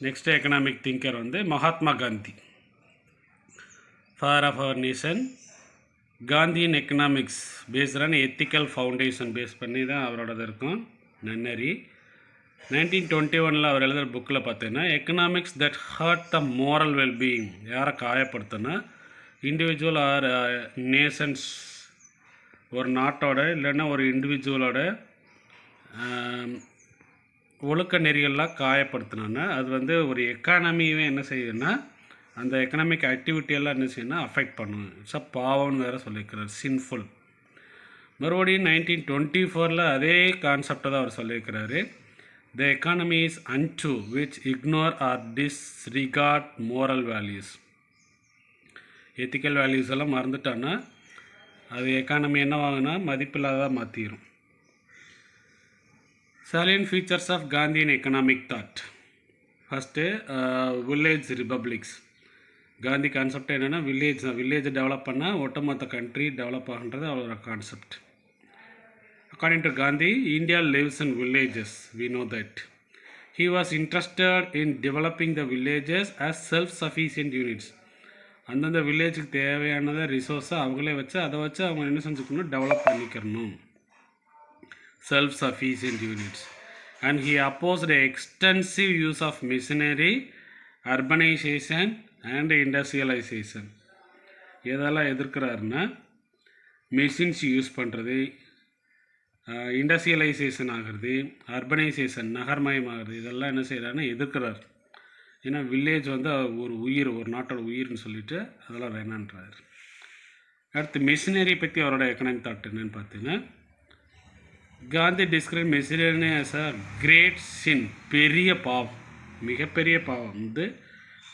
Next economic thinker வந்து Mahatma Gandhi. Father of our nation. காந்தியின் economics based on ethical foundation base பண்ணி தான் அவரோடது இருக்கும். நன்னரி 1921 அவர் எழுதுகிற புக்கில் பார்த்தீங்கன்னா economics that hurt the moral wellbeing. யாரை காயப்படுத்தினா இண்டிவிஜுவல் ஆர் நேஷன்ஸ், ஒரு நாட்டோட இல்லைன்னா ஒரு இண்டிவிஜுவலோட ஒழுக்க நெறிகள்லாம் காயப்படுத்தினோன்னா அது வந்து ஒரு எக்கானமியே என்ன செய்யுதுன்னா அந்த எக்கனாமிக் ஆக்டிவிட்டியெல்லாம் என்ன செய்யணும்னா அஃபெக்ட் பண்ணும். இட்ஸ் அ பாவம்னு வேறு சொல்லியிருக்கிறார், சின்ஃபுல். மறுபடியும் 1924 அதே கான்செப்டை தான் அவர் சொல்லியிருக்கிறாரு. The economy is and which ignore or disregard moral values. Ethical values எல்லாம் மறந்துட்டோன்னா அது எக்கானமி என்ன வாங்கினா மதிப்பில்லாததாக மாற்றிடும். Salient features of Gandhian economic thought. First, village republics. Gandhi concept என்னென்னா வில்லேஜ் டெவலப் பண்ணால் ஒட்டுமொத்த கண்ட்ரி டெவலப் ஆகுன்றது அவரோட concept. According to Gandhi, India lives in villages. We know that. He was interested in developing the villages as self sufficient units. அந்தந்த வில்லேஜுக்கு தேவையானதை ரிசோர்ஸை அவங்களே வச்சு அதை வச்சு அவங்க என்ன செஞ்சுக்கணும், develop பண்ணிக்கிறணும். Self-sufficient units. And he opposed extensive use of machinery, urbanization and industrialization. எதெல்லாம் எதிர்க்கிறாருன்னா மெஷின்ஸ் யூஸ் பண்ணுறது, இண்டஸ்ட்ரியலைசேஷன் ஆகிறது, அர்பனைசேஷன் நகர்மயமாகிறது, இதெல்லாம் என்ன செய்கிறாருன்னா எதிர்க்கிறார். ஏன்னா வில்லேஜ் வந்து ஒரு உயிர், ஒரு நாட்டோட உயிர்னு சொல்லிட்டு அதெல்லாம் வேணான்றார். அடுத்து மெஷினரி பற்றி அவரோட எக்கனாமிக் தாட் என்னன்னு பார்த்தீங்கன்னா Gandhi describe machinery as a great sin. பெரிய பாவம், மிகப்பெரிய பாவம் வந்து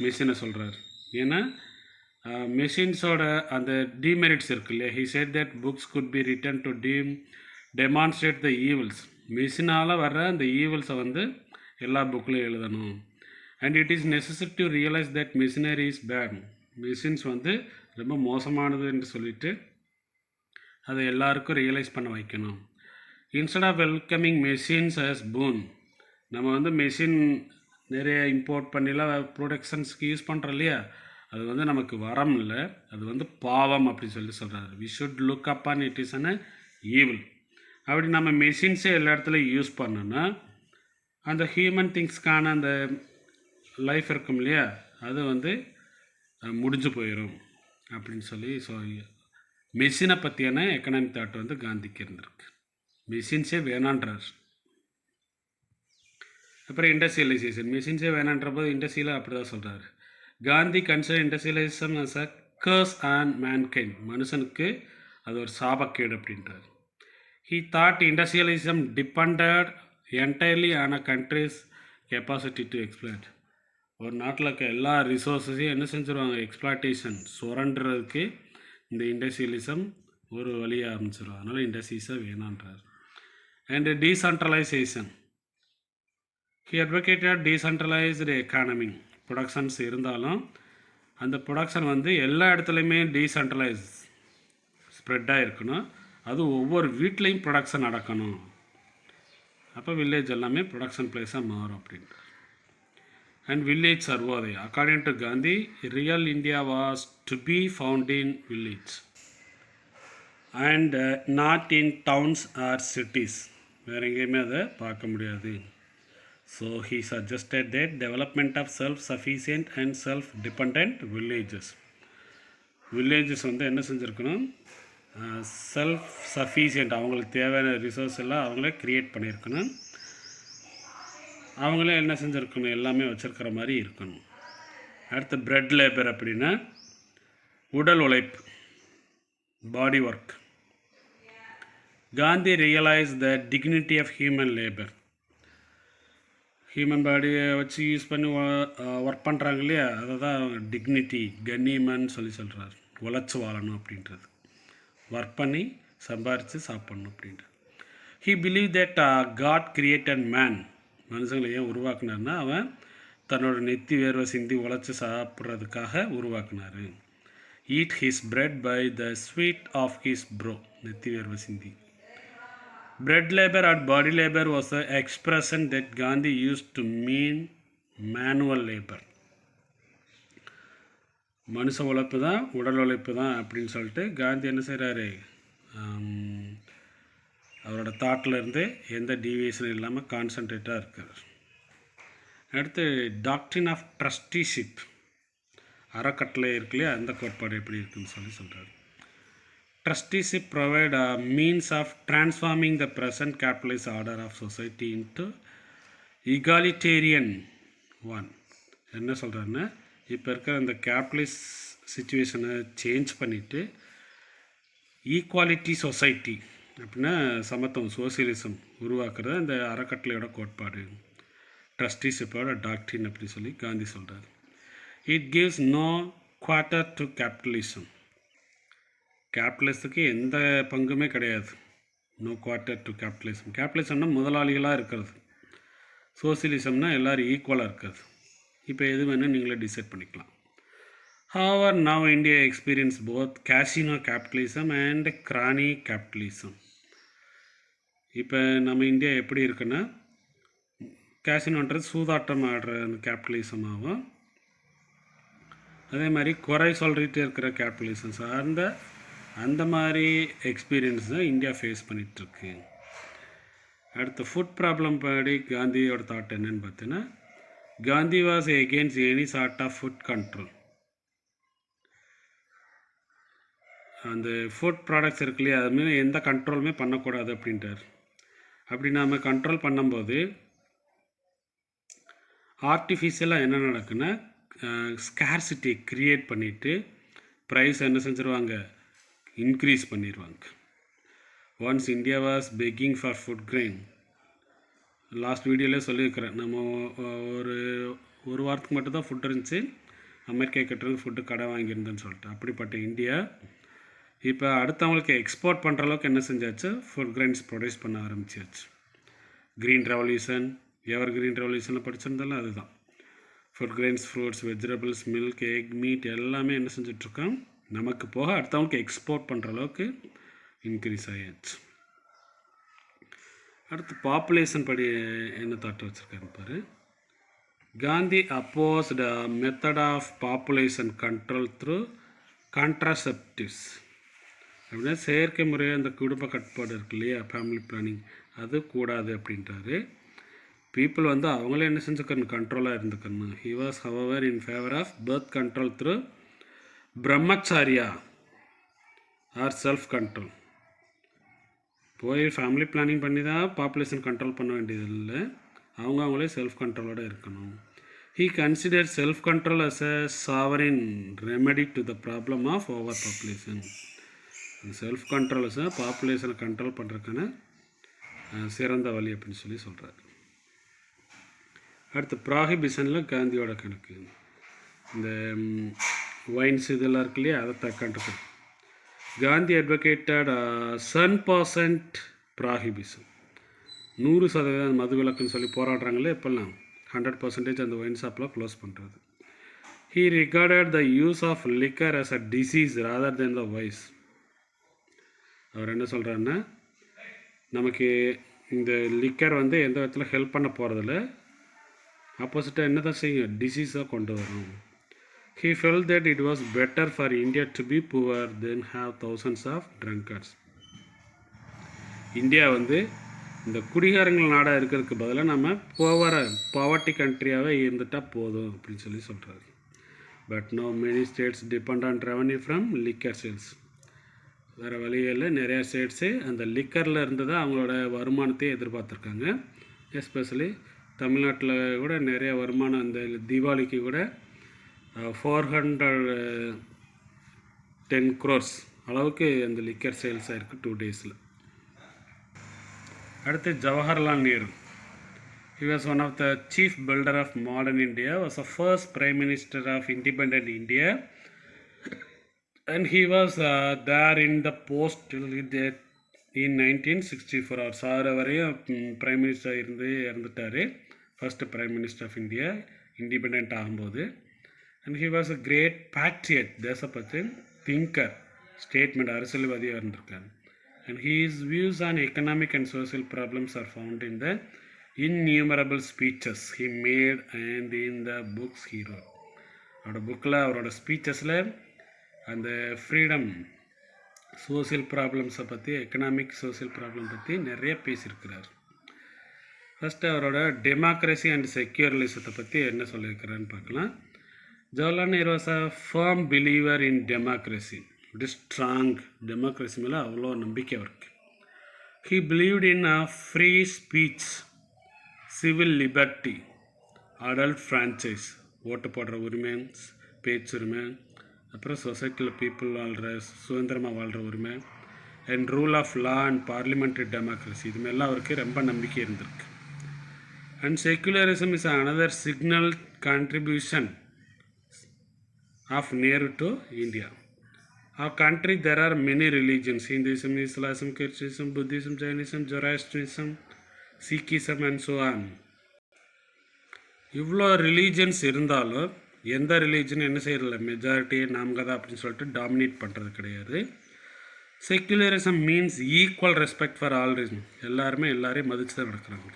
மெஷினை சொல்கிறார். ஏன்னா மெஷின்ஸோட அந்த டிமெரிட்ஸ் இருக்கு இல்லையா. He said that books could be written to demonstrate the evils. மெஷினால் வர்ற அந்த ஈவில்ஸை வந்து எல்லா புக்லையும் எழுதணும். And it is necessary to realise that machinery is bad. Machines வந்து ரொம்ப மோசமானது என்று சொல்லிட்டு அதை எல்லாருக்கும் ரியலைஸ் பண்ண வைக்கணும். Instead of welcoming machines as boon, நம்ம வந்து மெஷின் நிறைய இம்போர்ட் பண்ணிலாம் ப்ரொடக்ஷன்ஸ்க்கு யூஸ் பண்ணுறோம் இல்லையா, அது வந்து நமக்கு வரம் இல்லை, அது வந்து பாவம் அப்படின்னு சொல்லி சொல்கிறாரு. We should look up on it is an evil. அப்படி நம்ம மெஷின்ஸே எல்லா இடத்துலையும் யூஸ் பண்ணோன்னா அந்த ஹியூமன் திங்ஸ்க்கான அந்த லைஃப் இருக்கும் இல்லையா, அது வந்து முடிஞ்சு போயிடும் அப்படின்னு சொல்லி மெஷினை பற்றியான எக்கனாமிக் தாட் வந்து காந்திக்கு இருந்திருக்கு. மெஷின்ஸே வேணான்றார். அப்புறம் இண்டஸ்ட்ரியலைசேஷன். மெஷின்ஸே வேணான்ற போது இண்டஸ்ட்ரியில் அப்படி தான் சொல்கிறார். Gandhi consider industrialisation as a curse on mankind. மனுஷனுக்கு அது ஒரு சாபக்கேடு அப்படின்றார். He thought industrialism depended entirely on a country's capacity to exploit. ஒரு நாட்டில் இருக்க எல்லா ரிசோர்ஸஸையும் என்ன செஞ்சுருவாங்க, எக்ஸ்ப்ளாய்டேஷன் சுரண்டுறதுக்கு இந்த இண்டஸ்ட்ரியலிசம் ஒரு வழியாக ஆரம்பிச்சிடும். அதனால் இண்டஸ்ட்ரீஸை வேணான்றார். And decentralisation. He advocated decentralised economy. Productions இருந்தாலும் அந்த ப்ரொடக்ஷன் வந்து எல்லா இடத்துலையுமே டீசென்ட்ரலைஸ் ஸ்ப்ரெட்டாக இருக்கணும். அது ஒவ்வொரு வீட்லேயும் ப்ரொடக்ஷன் நடக்கணும். அப்போ வில்லேஜ் எல்லாமே ப்ரொடக்ஷன் பிளேஸாக மாறும் அப்படின்ட்டு. And village Sarvodaya. According to Gandhi, real India was to be found in village and not in towns or cities. வேறு எங்கேயுமே அதை பார்க்க முடியாது. So he suggested that development of self sufficient and self depend villages. Villages வந்து என்ன செஞ்சுருக்கணும், self sufficient, அவங்களுக்கு தேவையான resource எல்லாம் அவங்களே க்ரியேட் பண்ணியிருக்கணும். அவங்களே என்ன செஞ்சுருக்கணும், எல்லாமே வச்சுருக்கிற மாதிரி இருக்கணும். அடுத்து பிரெட் லேபர் அப்படின்னா உடல் உழைப்பு, body work. Gandhi realise the dignity of human labour. Human பாடியை வச்சு யூஸ் பண்ணி ஒர்க் பண்ணுறாங்க இல்லையா, அதை தான் டிக்னிட்டி, கண்ணியமான்னு சொல்லி சொல்கிறார். உழைச்சி வாழணும் அப்படின்றது, ஒர்க் பண்ணி சம்பாரித்து சாப்பிட்ணும் அப்படின்றது. He believe that god created man. மனுஷங்களை ஏன் உருவாக்குனார்னா அவன் தன்னோட நெத்தி வேர்வை சிந்தி உழைச்சி சாப்பிட்றதுக்காக உருவாக்குனார். Eat his bread by the sweat of his brow. நெத்தி வேர்வை சிந்தி. Bread labor or body labor was the expression that Gandhi used to mean manual labour, மனுஷ உழைப்பு தான் உடல் உழைப்பு தான் அப்படின்னு சொல்லிட்டு காந்தி என்ன செய்கிறாரு, அவரோட தாட்டில் இருந்து எந்த டீவியேஷனும் இல்லாமல் கான்சன்ட்ரேட்டாக இருக்கார். அடுத்து டாக்ட்ரின் ஆஃப் ட்ரஸ்டிஷிப், அறக்கட்டளை இருக்குல்லையா, அந்த கோட்பாடு எப்படி இருக்குன்னு சொல்கிறார். Trusteeship provide a means of transforming the present capitalist order of society into egalitarian one. என்ன சொல்கிறாருன்னா, இப்போ இருக்கிற அந்த கேபிட்டலிஸ்ட் சுச்சுவேஷனை சேஞ்ச் பண்ணிவிட்டு ஈக்குவாலிட்டி சொசைட்டி அப்படின்னா சமத்துவம், சோசியலிசம் உருவாக்குறது அந்த அறக்கட்டளையோட கோட்பாடு, ட்ரஸ்டிஷிப்போட டாக்ட்ரின் அப்படி சொல்லி காந்தி சொல்கிறார். It gives no quarter to capitalism, கேபிட்டலிஸ்ட்டுக்கு எந்த பங்குமே கிடையாது. No quarter to capitalism. கேபிட்டலிசம்னா முதலாளிகளாக இருக்கிறது, சோசியலிசம்னா எல்லோரும் ஈக்குவலாக இருக்கிறது. இப்போ எது வேணும் நீங்களே டிசைட் பண்ணிக்கலாம். However, now India experience both casino capitalism and crony capitalism. இப்போ நம்ம இந்தியா எப்படி இருக்குன்னா, கேசினோன்றது சூதாட்டம் ஆடுற அந்த கேபிட்டலிசமாகவும், அதே மாதிரி குறை சொல்லிகிட்டே இருக்கிற கேபிட்டலிசம் சார்ந்த அந்த மாதிரி எக்ஸ்பீரியன்ஸ் தான் இந்தியா ஃபேஸ் பண்ணிகிட்ருக்கு. அடுத்து ஃபுட் ப்ராப்ளம் படி காந்தியோட தாட் என்னன்னு பார்த்தீங்கன்னா, Gandhi was against any sort of food control. அந்த ஃபுட் ப்ராடக்ட்ஸ் இருக்கு இல்லையா, அதுமாரி எந்த கண்ட்ரோலுமே பண்ணக்கூடாது அப்படின்ட்டார். அப்படி நாம் கண்ட்ரோல் பண்ணும்போது ஆர்டிஃபிஷியலாக என்ன நடக்குன்னா, ஸ்கேர்சிட்டி க்ரியேட் பண்ணிவிட்டு ப்ரைஸ் என்ன செஞ்சுருவாங்க, இன்க்ரீஸ் பண்ணிடுவாங்க. Once India was begging for food grain. Last வீடியோவிலே சொல்லியிருக்கிறேன், நம்ம ஒரு வாரத்துக்கு மட்டும் தான் ஃபுட் இருந்துச்சு, அமெரிக்கா கிட்டேருந்து ஃபுட்டு கடை வாங்கியிருந்தேன்னு சொல்லிட்டு. அப்படிப்பட்ட இந்தியா இப்போ அடுத்தவங்களுக்கு எக்ஸ்போர்ட் பண்ணுற அளவுக்கு என்ன செஞ்சாச்சு, ஃபுட் கிரெயின்ஸ் ப்ரொடியூஸ் பண்ண ஆரம்பிச்சாச்சு. க்ரீன் ரெவல்யூஷன், எவர் க்ரீன் ரெவல்யூஷனில் படிச்சிருந்தாலும் அதுதான். Food grains, fruits, vegetables, milk, egg, meet எல்லாமே என்ன செஞ்சிட்ருக்கோம், நமக்கு போக அடுத்தவங்களுக்கு எக்ஸ்போர்ட் பண்ணுற அளவுக்கு இன்க்ரீஸ் ஆகியாச்சு. அடுத்து பாப்புலேஷன் படி என்ன தாட்டு வச்சுருக்காரு பாரு. Gandhi opposed a method of population control through contraceptives. அப்படின்னா செயற்கை முறையாக அந்த குடும்ப கட்டுப்பாடு இருக்கு இல்லையா, ஃபேமிலி பிளானிங், அது கூடாது அப்படின்றாரு. பீப்புள் வந்து அவங்களே என்ன செஞ்சுக்கணும், கண்ட்ரோலாக இருந்துக்கணும். He was however in favour of birth control through brahmacharya or self control. போய் ஃபேமிலி பிளானிங் பண்ணி தான் பாப்புலேஷன் கண்ட்ரோல் பண்ண வேண்டியது இல்லை, அவங்களே செல்ஃப் கண்ட்ரோலோடு இருக்கணும். He considered self-control as a sovereign remedy to the problem of overpopulation. Self control பாப்புலேஷனை கண்ட்ரோல் பண்ணுறதுக்கான சிறந்த வழி அப்படின்னு சொல்லி சொல்கிறார். அடுத்து ப்ராஹிபிஷனில் காந்தியோட கணக்கு, இந்த வைன்ஸ் இதெல்லாம் இருக்கு இல்லையா, அதை தக்கன்றது. காந்தி அட்வொகேட்டட் 100% ப்ராஹிபிஷன், 100% மதுவிலக்குன்னு சொல்லி போராடுறாங்களே இப்போல்லாம், 100% அந்த ஒயின் ஷாப்பில் க்ளோஸ் பண்ணுறது. He regarded the use of liquor as a disease rather than the vice. அவர் என்ன சொல்கிறாருன்னா, நமக்கு இந்த லிக்கர் வந்து எந்த விதத்தில் ஹெல்ப் பண்ண போகிறதில்ல, ஆப்போசிட்டாக என்ன தான் செய்யும், டிசீஸாக கொண்டு வரும். He felt that it was better for India to be poor than have thousands of drunkards. India வந்து இந்த குடிகாரங்கள் நாடாக இருக்கிறதுக்கு பதிலாக நம்ம பாவர்ட்டி கண்ட்ரியாகவே இருந்துட்டால் போதும் அப்படின்னு சொல்லி சொல்கிறாரு. But no many states depend on revenue from liquor sales. வேறு வழிகளில் நிறையா ஸ்டேட்ஸு அந்த லிக்கரில் இருந்து தான் அவங்களோட வருமானத்தையே எதிர்பார்த்துருக்காங்க. எஸ்பெஷலி தமிழ்நாட்டில் கூட நிறைய வருமானம், அந்த தீபாவளிக்கு கூட 410 crores அளவுக்கு அந்த லிக்கர் சேல்ஸ் ஆகிருக்கு 2 days. அடுத்து Jawaharlal Nehru. He was one of the chief builder of modern India, was the first prime minister of independent India, and he was there in the post till in 1964. அவர் சாகிற வரையும் prime minister இறந்துட்டார், first prime minister of India independent ஆகும்போது. And he was a great patriot, தேசப்பற்று, thinker, statement, அரசியல்வாதியாக இருந்திருக்காரு. And his views on economic and social problems are found in the innumerable speeches he made and in the books he wrote. அவரோட புக்கில் அவரோட ஸ்பீச்சஸில் அந்த freedom, social ப்ராப்ளம்ஸை பற்றி, economic social problem பற்றி நிறைய பேசியிருக்கிறார். ஃபஸ்ட்டு அவரோட டெமோக்ரஸி அண்ட் செக்யூரலிசத்தை பற்றி என்ன சொல்லியிருக்கிறான்னு பார்க்கலாம். Jawaharlal Nehru was a firm believer in democracy. It is strong. Democracy மேலே அவ்வளோ நம்பிக்கை அவருக்கு. He believed in a free speech, civil liberty, adult franchise, ஓட்டு போடுற உரிமை, பேச்சுரிமை, அப்புறம் சொசைட்டியில் பீப்புள் வாழ்கிற, சுதந்திரமாக வாழ்கிற உரிமை, and rule of law and parliamentary democracy, இது மேலாம் அவருக்கு ரொம்ப நம்பிக்கை இருந்திருக்கு. And secularism is another signal contribution of Nehru to India. Our country there are many religions: Hinduism, Islam, Christianism, Buddhism, Jainism, Zoroastrianism, Sikhism and so on. இவ்வளோ religions இருந்தாலும் எந்த religion என்ன செய்யறதில்ல, மெஜாரிட்டியை நாம தான் அப்படின்னு சொல்லிட்டு டாமினேட் பண்ணுறது கிடையாது. Secularism means equal respect for all religion. எல்லாரையும் மதித்து தான் நடக்கிறாங்க.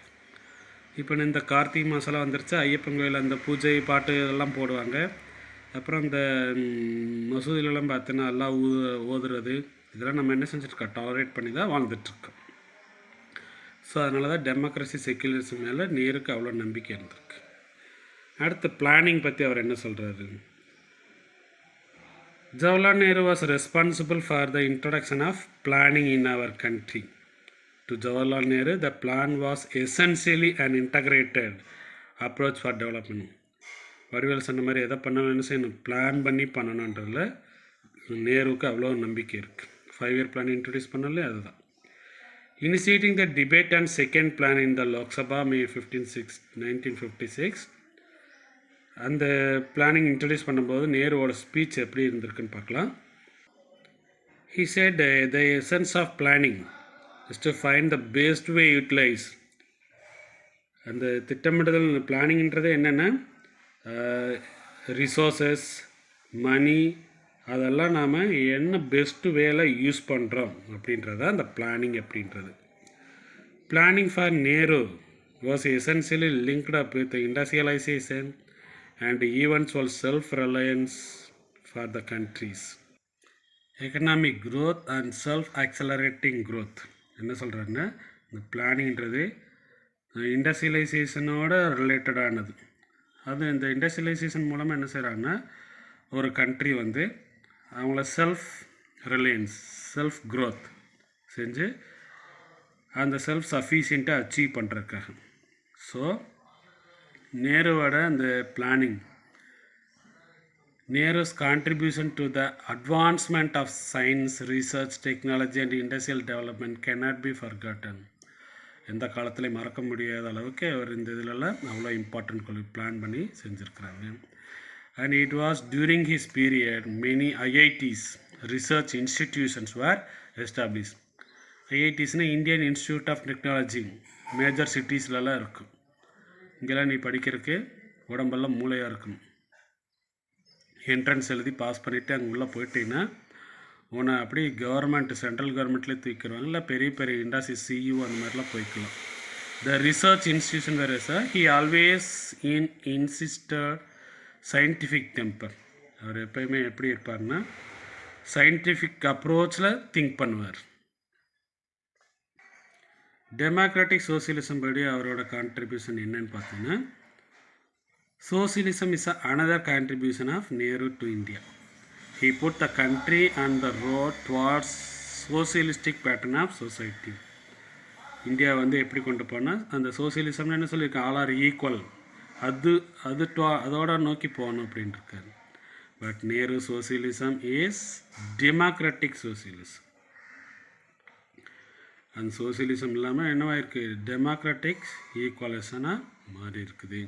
இப்போ இந்த கார்த்திகை மாதம்லாம் வந்துருச்சு, ஐயப்பன் கோயில் அந்த பூஜை பாட்டு இதெல்லாம் போடுவாங்க. அப்புறம் இந்த மசூதியிலலாம் பார்த்தோன்னா எல்லாம் ஓதுறது, இதெல்லாம் நம்ம என்ன செஞ்சுருக்கோம், டாலரேட் பண்ணி தான் வாழ்ந்துட்டுருக்கோம். ஸோ அதனால தான் டெமோக்ரஸி செக்குலரிசம் மேலே நேருக்கு அவ்வளோ நம்பிக்கை இருந்திருக்கு. அடுத்து பிளானிங் பற்றி அவர் என்ன சொல்கிறாரு. Jawaharlal Nehru was responsible for the introduction of planning in our country. To Jawaharlal Nehru the plan was essentially and integrated approach for development. Vadivel சொன்ன மாதிரி எதை பண்ணணும், என்ன செய்யணும், பிளான் பண்ணி பண்ணணுன்றதில் நேருவுக்கு அவ்வளோ நம்பிக்கை இருக்குது. 5 year பிளான் இன்ட்ரடியூஸ் பண்ணல, அதுதான். Initiating the debate and second plan in the Lok Sabha May 15, 1956. அந்த பிளானிங் இன்ட்ரடியூஸ் பண்ணும்போது நேருவோட ஸ்பீச் எப்படி இருந்திருக்குன்னு பார்க்கலாம். He said the essence of planning is to find the best way utilize. அந்த திட்டமிடுதல் பிளானிங்கிறது என்னென்னா, ரிசோர்ஸஸ், மணி, அதெல்லாம் நாம் என்ன பெஸ்ட்டு வேலை யூஸ் பண்ணுறோம் அப்படின்றத அந்த பிளானிங் அப்படின்றது. Planning for Nehru was essentially linked up with industrialisation and eventual self reliance for the country's, economic growth and self accelerating growth. என்ன சொல்கிறாருன்னா, இந்த பிளானிங்கிறது இண்டஸ்ட்ரியலைசேஷனோட ரிலேட்டடானது. அது இந்த இண்டஸ்ட்ரியலைசேஷன் மூலமாக என்ன செய்கிறாங்கன்னா, ஒரு கண்ட்ரி வந்து அவங்கள செல்ஃப் ரிலையன்ஸ், செல்ஃப் க்ரோத் செஞ்சு அந்த செல்ஃப் சஃபிஷியண்ட்டை அச்சீவ் பண்ணுறதுக்காக. ஸோ நேருவோட அந்த planning, Nehru's contribution to the advancement of science, research, technology and industrial development cannot be forgotten. எந்த காலத்துலேயும் மறக்க முடியாத அளவுக்கு அவர் இந்த இதிலெல்லாம் அவ்வளோ இம்பார்ட்டன்ட் பிளான் பண்ணி செஞ்சுருக்கிறாங்க. And it was during his period many IITs, research institutions were establish. ஐஐடிஸ்னால் Indian institute of technology, major சிட்டிஸ்லலாம் இருக்கும். இங்கெல்லாம் நீ படிக்கிறதுக்கு உடம்பெல்லாம் மூளையாக இருக்கணும். என்ட்ரன்ஸ் எழுதி பாஸ் பண்ணிவிட்டு அங்கே உள்ளே போயிட்டீங்கன்னா உன்னை அப்படி கவர்மெண்ட், சென்ட்ரல் கவர்மெண்ட்லேயே தூக்கிடுவாங்க, இல்லை பெரிய பெரிய இண்டஸ்ட்ரி சிஇஓ அந்த மாதிரிலாம் போய்க்கலாம். த ரிசர்ச் இன்ஸ்டியூஷன் வேறு sir, he always insisted scientific temper. அவர் எப்போயுமே எப்படி இருப்பார்னா, சயின்டிஃபிக் அப்ரோச்சில் திங்க் பண்ணுவார். டெமோக்ராட்டிக் சோசியலிசம் படி அவரோட கான்ட்ரிபியூஷன் என்னன்னு பார்த்தீங்கன்னா, socialism is another contribution of Nehru to India. He put the country on the road towards socialistic pattern of society. India வந்து எப்படி கொண்டு போனால் அந்த சோசியலிசம்னு என்ன சொல்லியிருக்கேன், ஆல் ஆர் ஈக்குவல், அதோட நோக்கி போகணும் அப்படின்ட்டு இருக்காரு. But Nehru socialism is democratic socialism. அந்த சோசியலிசம் இல்லாமல் என்னவாயிருக்கு, டெமோக்ராட்டிக் ஈக்குவலேஷனாக மாறி இருக்குது.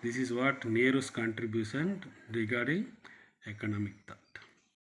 This is what Nehru's contribution regarding economic thought.